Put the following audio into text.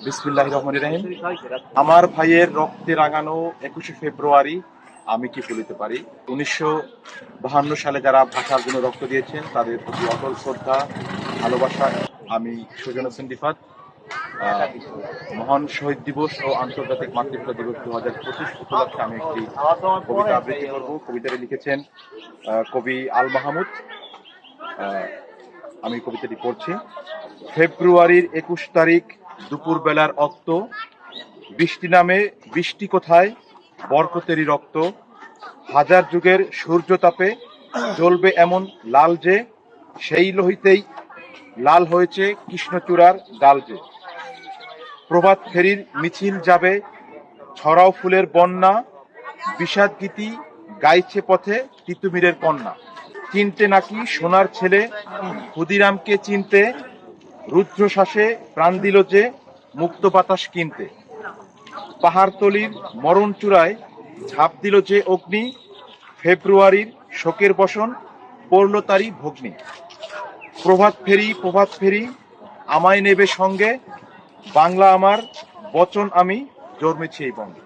বিসমিল্লাহির রহমানির রহিম। আমার ভাইয়ের রক্তে রাঙানো 21শে ফেব্রুয়ারি আমি কি ভুলিতে পারি। 1952 সালে যারা ভাষার জন্য রক্ত দিয়েছেন তাদের প্রতি অটল শ্রদ্ধা, ভালোবাসা। আমি সুজন হোসেন রিফাত মহান শহীদ দিবস ও আন্তর্জাতিক মাতৃভাষা দিবস 2025 উপলক্ষে আমি একটি কবিতা আবৃত্তি করব। কবিতাটি লিখেছেন কবি আল মাহমুদ। আমি কবিতাটি পড়ছি। ফেব্রুয়ারির 21 তারিখ দুপুর বেলার অক্ত, বৃষ্টি নামে বৃষ্টি কোথায়, বরকতেরই রক্ত। হাজার যুগের সূর্য তাপে জ্বলবে এমন লাল যে, সেই লোহিতেই লাল হয়েছে কৃষ্ণচূড়ার ডাল যে। প্রভাত ফেরির মিছিল যাবে, ছড়াও ফুলের বন্যা, বিষাদ গীতি গাইছে পথে তিতুমিরের কন্যা। চিনতে নাকি সোনার ছেলে ক্ষুদিরামকে চিনতে, রুদ্রশ্বাসে প্রাণ দিল যে মুক্ত বাতাস কিনতে। পাহাড়তলির মরণ চূড়ায় ঝাঁপ দিল যে অগ্নি, ফেব্রুয়ারির শোকের বসন পড়ল তারই ভগ্নি। প্রভাত ফেরি আমায় নেবে সঙ্গে, বাংলা আমার বচন আমি জন্মেছি এই বঙ্গে।